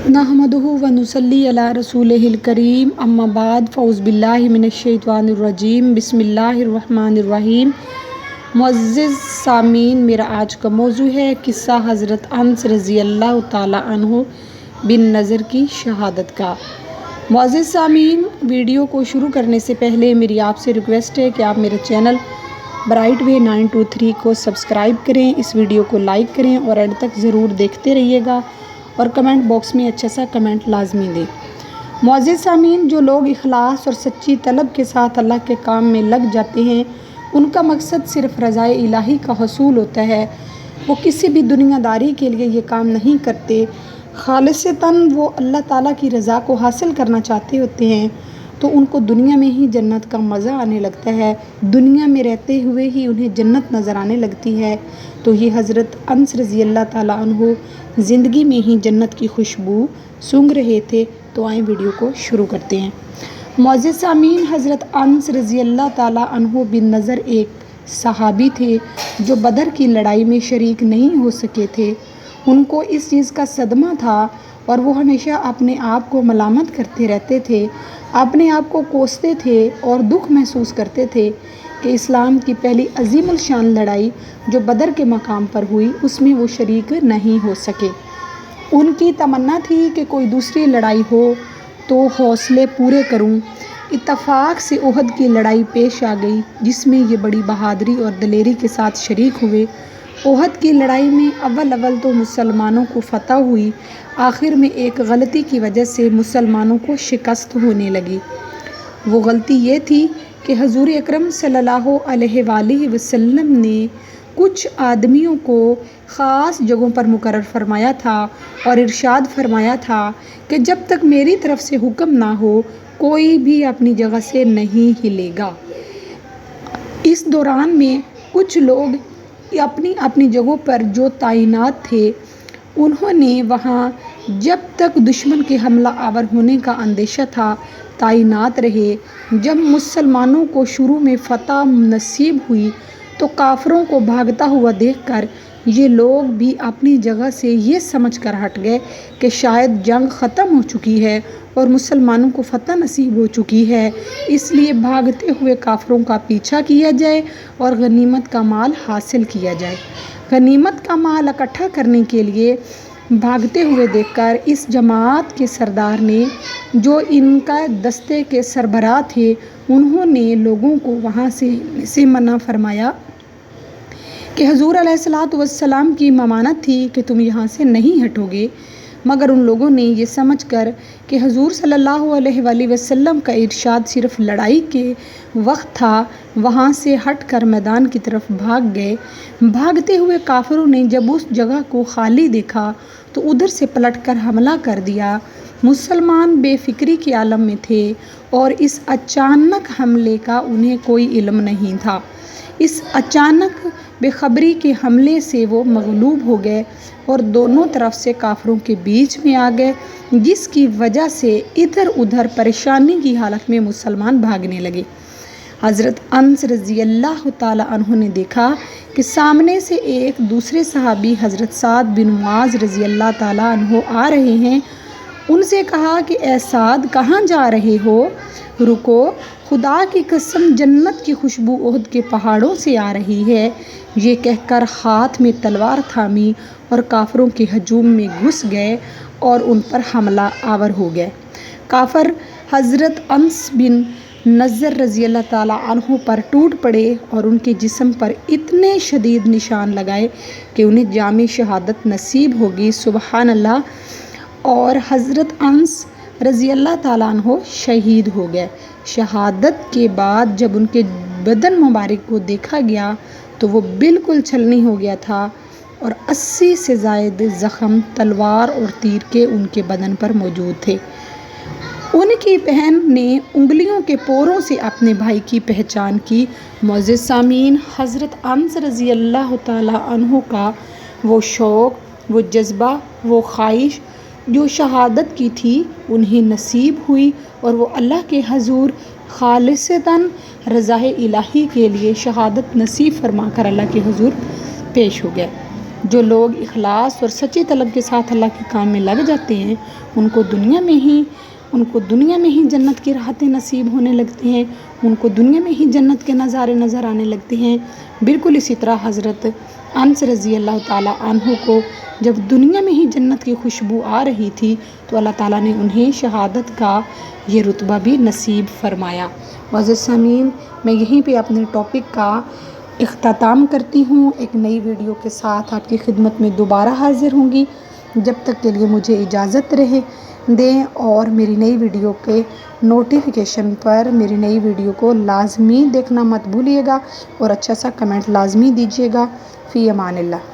नहमदुहु व नुसल्ली अला रसूलिहिल करीम अम्मा बाद फ़ौज़ बिल्लाहि मिनश्शैतानिर रजीम बिस्मिल्लाहिर्रहमानिर्रहीम। मुअज़्ज़िज़ सामीन, मेरा आज का मौजू है किस्सा हज़रत अनस रज़ी अल्लाह ताला अन्हु बिन नज़र की शहादत का। मुअज़्ज़िज़ सामीन, वीडियो को शुरू करने से पहले मेरी आपसे रिक्वेस्ट है कि आप मेरे चैनल ब्राइट वे 923 को सब्सक्राइब करें, इस वीडियो को लाइक करें और एंड तक ज़रूर देखते रहिएगा और कमेंट बॉक्स में अच्छा सा कमेंट लाजमी दें। मुअज़्ज़िज़ सामीन, जो लोग इखलास और सच्ची तलब के साथ अल्लाह के काम में लग जाते हैं, उनका मकसद सिर्फ़ रज़ाए इलाही का हसूल होता है। वो किसी भी दुनियादारी के लिए ये काम नहीं करते, खालिसतन वो अल्लाह ताला की रज़ा को हासिल करना चाहते होते हैं, तो उनको दुनिया में ही जन्नत का मज़ा आने लगता है, दुनिया में रहते हुए ही उन्हें जन्नत नज़र आने लगती है। तो ये हज़रत अनस रज़ी अल्लाह ताला अन्हु ज़िंदगी में ही जन्नत की खुशबू सूंघ रहे थे। तो आए वीडियो को शुरू करते हैं। मुअज़्ज़िज़ सामीन, हज़रत अनस रज़ी अल्लाह ताला अन्हु बिन नज़र एक सहाबी थे जो बदर की लड़ाई में शरीक नहीं हो सके थे। उनको इस चीज़ का सदमा था और वो हमेशा अपने आप को मलामत करते रहते थे, अपने आप को कोसते थे और दुख महसूस करते थे कि इस्लाम की पहली अजीमुल शान लड़ाई जो बदर के मकाम पर हुई, उसमें वो शरीक नहीं हो सके। उनकी तमन्ना थी कि कोई दूसरी लड़ाई हो तो हौसले पूरे करूं। इत्तफाक से उहद की लड़ाई पेश आ गई, जिसमें ये बड़ी बहादुरी और दलेरी के साथ शरीक हुए। उहद की लड़ाई में अव्वल तो मुसलमानों को फतह हुई, आखिर में एक गलती की वजह से मुसलमानों को शिकस्त होने लगी। वो गलती ये थी कि हजूर अकरम सल्लल्लाहु अलैहि वसल्लम ने कुछ आदमियों को ख़ास जगहों पर मुकर्रर फरमाया था और इरशाद फरमाया था कि जब तक मेरी तरफ से हुक्म ना हो, कोई भी अपनी जगह से नहीं हिलेगा। इस दौरान में कुछ लोग अपनी अपनी जगहों पर जो तैनात थे, उन्होंने वहाँ जब तक दुश्मन के हमला आवर होने का अंदेशा था तैनात रहे। जब मुसलमानों को शुरू में फतह नसीब हुई तो काफिरों को भागता हुआ देखकर ये लोग भी अपनी जगह से ये समझकर हट गए कि शायद जंग ख़त्म हो चुकी है और मुसलमानों को फतह नसीब हो चुकी है, इसलिए भागते हुए काफिरों का पीछा किया जाए और गनीमत का माल हासिल किया जाए। गनीमत का माल इकट्ठा करने के लिए भागते हुए देखकर इस जमात के सरदार ने, जो इनका दस्ते के सरबराह थे, उन्होंने लोगों को वहाँ से मना फरमाया कि हुज़ूर अलैहिस्सलातु वस्सलाम की ममानत थी कि तुम यहाँ से नहीं हटोगे। मगर उन लोगों ने ये समझकर कि हुज़ूर सल्लल्लाहु अलैहि वसल्लम का इरशाद सिर्फ़ लड़ाई के वक्त था, वहाँ से हटकर मैदान की तरफ भाग गए। भागते हुए काफिरों ने जब उस जगह को खाली देखा तो उधर से पलटकर हमला कर दिया। मुसलमान बेफिक्री के आलम में थे और इस अचानक हमले का उन्हें कोई इल्म नहीं था। इस अचानक बेखबरी के हमले से वो मगलूब हो गए और दोनों तरफ से काफिरों के बीच में आ गए, जिसकी वजह से इधर उधर परेशानी की हालत में मुसलमान भागने लगे। हज़रत अनस रज़ी अल्लाह ताला अन्हु ने देखा कि सामने से एक दूसरे सहाबी हज़रत साद बिन मुआज़ रज़ी अल्लाह ताला अन्हु आ रहे हैं। उनसे कहा कि ए साद, कहाँ जा रहे हो? रुको, खुदा की कसम जन्नत की खुशबू उहद के पहाड़ों से आ रही है। ये कहकर हाथ में तलवार थामी और काफिरों के हजूम में घुस गए और उन पर हमला आवर हो गए। काफिर हज़रत अनस बिन नज़र रज़ी अल्लाह ताला अन्हु पर टूट पड़े और उनके जिस्म पर इतने शदीद निशान लगाए कि उन्हें जामे शहादत नसीब होगी। सुबहान अल्लाह। और हज़रत अनस रज़ी अल्लाह ताला अन्हु शहीद हो गए। शहादत के बाद जब उनके बदन मुबारक को देखा गया तो वो बिल्कुल छलनी हो गया था और 80 से ज़ायद ज़ख़म तलवार और तीर के उनके बदन पर मौजूद थे। उनकी बहन ने उंगलियों के पोरों से अपने भाई की पहचान की। मुअज़्ज़िज़ सामीन, हज़रत अनस रज़ी अल्लाह ताला अन्हु का वो शौक़, वो जज्बा, वो ख्वाहिश जो शहादत की थी, उन्हें नसीब हुई और वो अल्लाह के हजूर खालिसतन रज़ाए इलाही के लिए शहादत नसीब फरमा कर अल्लाह के हुजूर पेश हो गए। جو لوگ اخلاص اور سچی طلب کے ساتھ اللہ کے کام میں لگ جاتے ہیں ان کو دنیا میں ہی جنت کی راحتیں نصیب ہونے لگتی ہیں، ان کو دنیا میں ہی جنت کے نظارے نظر آنے لگتے ہیں۔ بالکل اسی طرح حضرت انس رضی اللہ تعالیٰ عنہ کو جب دنیا میں ہی جنت کی خوشبو آ رہی تھی تو اللہ تعالیٰ نے انہیں شہادت کا یہ رتبہ بھی نصیب فرمایا۔ معزز سامعین، میں یہیں پہ اپنے ٹاپک کا اختتام کرتی ہوں۔ ایک نئی ویڈیو کے ساتھ آپ کی خدمت میں دوبارہ حاضر ہوں گی۔ جب تک کے لیے مجھے اجازت دیں اور میری نئی ویڈیو کے نوٹیفیکیشن پر میری نئی ویڈیو کو لازمی دیکھنا مت بھولیے گا اور اچھا سا کمنٹ لازمی دیجیے گا۔ فی امان اللہ۔